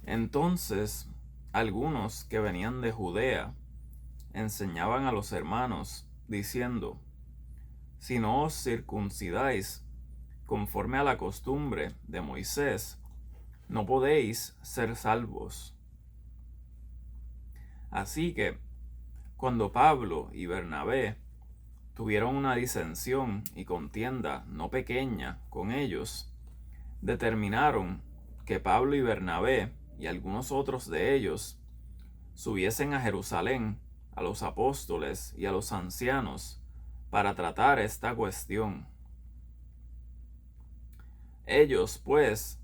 Entonces, algunos que venían de Judea enseñaban a los hermanos, diciendo: si no os circuncidáis conforme a la costumbre de Moisés, no podéis ser salvos. Así que, cuando Pablo y Bernabé tuvieron una disensión y contienda no pequeña con ellos, determinaron que Pablo y Bernabé y algunos otros de ellos subiesen a Jerusalén a los apóstoles y a los ancianos para tratar esta cuestión. Ellos, pues,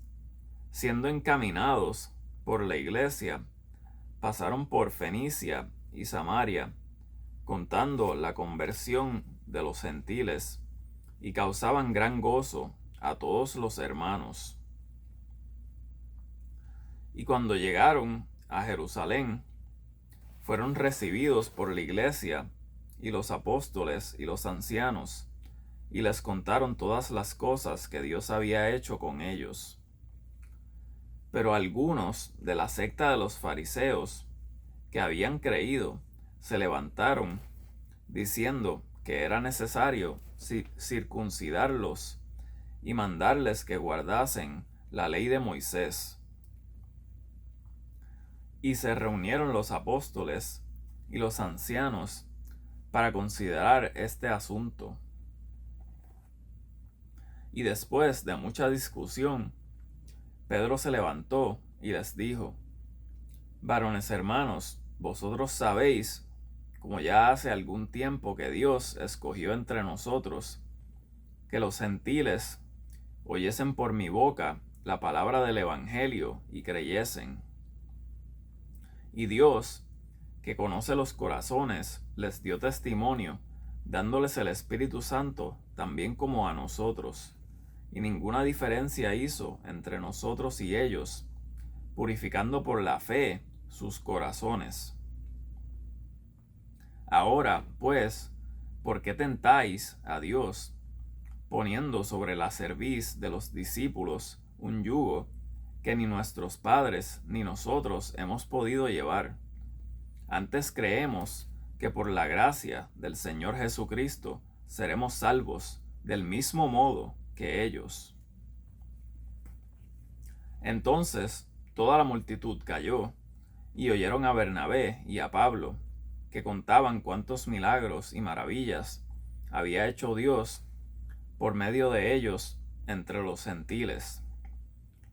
siendo encaminados por la iglesia, pasaron por Fenicia y Samaria, contando la conversión de los gentiles, y causaban gran gozo a todos los hermanos. Y cuando llegaron a Jerusalén, fueron recibidos por la iglesia y los apóstoles y los ancianos, y les contaron todas las cosas que Dios había hecho con ellos. Pero algunos de la secta de los fariseos que habían creído se levantaron, diciendo que era necesario circuncidarlos y mandarles que guardasen la ley de Moisés. Y se reunieron los apóstoles y los ancianos para considerar este asunto. Y después de mucha discusión, Pedro se levantó y les dijo: varones hermanos, vosotros sabéis, como ya hace algún tiempo que Dios escogió entre nosotros, que los gentiles oyesen por mi boca la palabra del Evangelio y creyesen. Y Dios, que conoce los corazones, les dio testimonio, dándoles el Espíritu Santo también como a nosotros. Y ninguna diferencia hizo entre nosotros y ellos, purificando por la fe sus corazones. Ahora, pues, ¿por qué tentáis a Dios, poniendo sobre la cerviz de los discípulos un yugo que ni nuestros padres ni nosotros hemos podido llevar? Antes creemos que por la gracia del Señor Jesucristo seremos salvos del mismo modo que ellos. Entonces toda la multitud calló, y oyeron a Bernabé y a Pablo, que contaban cuántos milagros y maravillas había hecho Dios por medio de ellos entre los gentiles.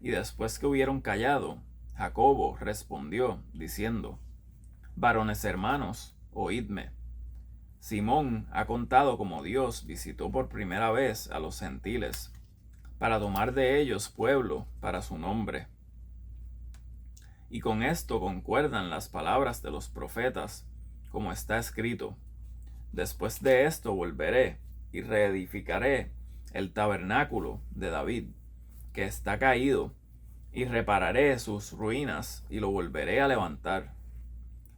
Y después que hubieron callado, Jacobo respondió, diciendo: varones hermanos, oídme. Simón ha contado cómo Dios visitó por primera vez a los gentiles, para tomar de ellos pueblo para su nombre. Y con esto concuerdan las palabras de los profetas, como está escrito: después de esto volveré y reedificaré el tabernáculo de David, que está caído, y repararé sus ruinas y lo volveré a levantar,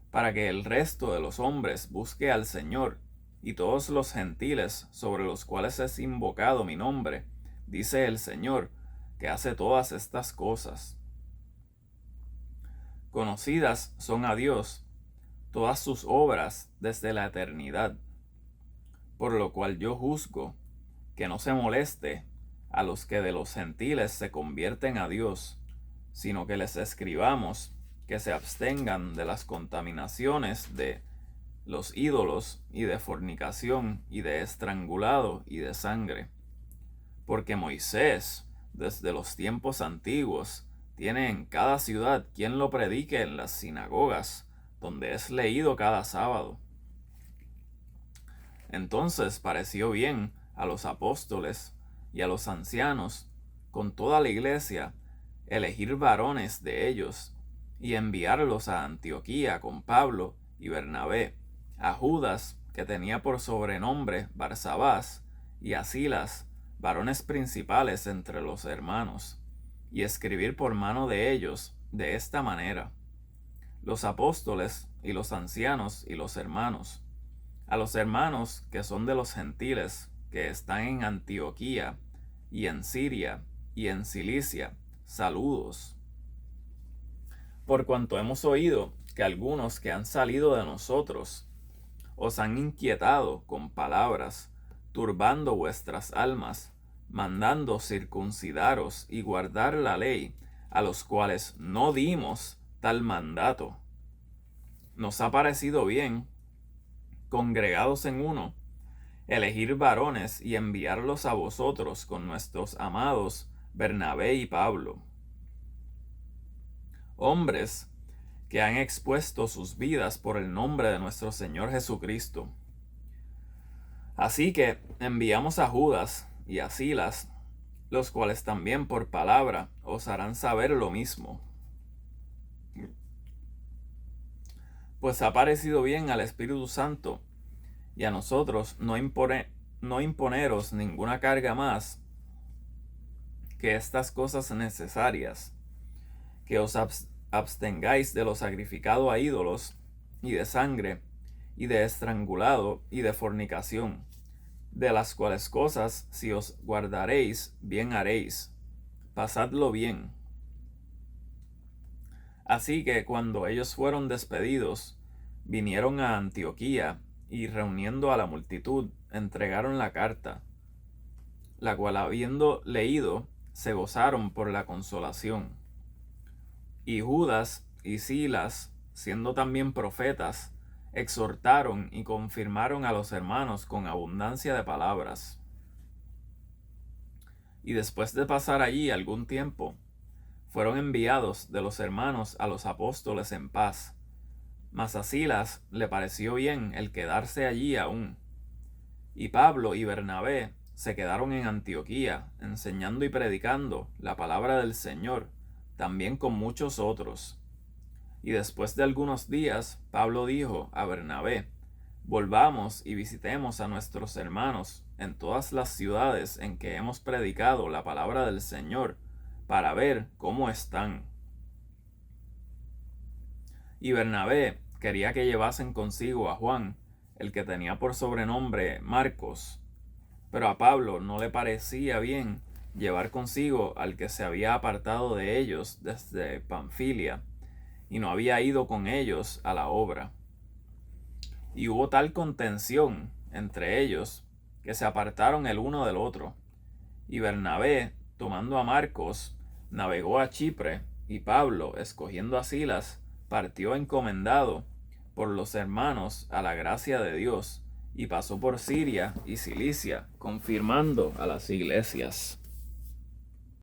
para que el resto de los hombres busque al Señor, y todos los gentiles sobre los cuales es invocado mi nombre, dice el Señor, que hace todas estas cosas. Conocidas son a Dios todas sus obras desde la eternidad, por lo cual yo juzgo que no se moleste a los que de los gentiles se convierten a Dios, sino que les escribamos que se abstengan de las contaminaciones de los ídolos y de fornicación y de estrangulado y de sangre. Porque Moisés, desde los tiempos antiguos, tiene en cada ciudad quien lo predique en las sinagogas, donde es leído cada sábado. Entonces pareció bien a los apóstoles y a los ancianos, con toda la iglesia, elegir varones de ellos y enviarlos a Antioquía con Pablo y Bernabé, a Judas, que tenía por sobrenombre Barsabás, y a Silas, varones principales entre los hermanos, y escribir por mano de ellos de esta manera: los apóstoles y los ancianos y los hermanos, a los hermanos que son de los gentiles, que están en Antioquía y en Siria y en Cilicia, saludos. por cuanto hemos oído que algunos que han salido de nosotros os han inquietado con palabras, turbando vuestras almas, mandando circuncidaros y guardar la ley, a los cuales no dimos tal mandato. Nos ha parecido bien, congregados en uno, elegir varones y enviarlos a vosotros con nuestros amados Bernabé y Pablo, hombres que han expuesto sus vidas por el nombre de nuestro Señor Jesucristo. Así que enviamos a Judas y a Silas, los cuales también por palabra os harán saber lo mismo. Pues ha parecido bien al Espíritu Santo y a nosotros no imponeros ninguna carga más que estas cosas necesarias, que os abstengáis de lo sacrificado a ídolos, y de sangre, y de estrangulado, y de fornicación, de las cuales cosas, si os guardaréis, bien haréis. Pasadlo bien. Así que cuando ellos fueron despedidos, vinieron a Antioquía, y reuniendo a la multitud, entregaron la carta, la cual habiendo leído, se gozaron por la consolación. Y Judas y Silas, siendo también profetas, exhortaron y confirmaron a los hermanos con abundancia de palabras. Y después de pasar allí algún tiempo, fueron enviados de los hermanos a los apóstoles en paz. Mas a Silas le pareció bien el quedarse allí aún. Y Pablo y Bernabé se quedaron en Antioquía, enseñando y predicando la palabra del Señor, también con muchos otros. Y después de algunos días, Pablo dijo a Bernabé: volvamos y visitemos a nuestros hermanos en todas las ciudades en que hemos predicado la palabra del Señor, para ver cómo están. Y Bernabé quería que llevasen consigo a Juan, el que tenía por sobrenombre Marcos, pero a Pablo no le parecía bien llevar consigo al que se había apartado de ellos desde Panfilia, y no había ido con ellos a la obra. Y hubo tal contención entre ellos que se apartaron el uno del otro. Y Bernabé, tomando a Marcos, navegó a Chipre, y Pablo, escogiendo a Silas, partió encomendado por los hermanos a la gracia de Dios, y pasó por Siria y Cilicia, confirmando a las iglesias.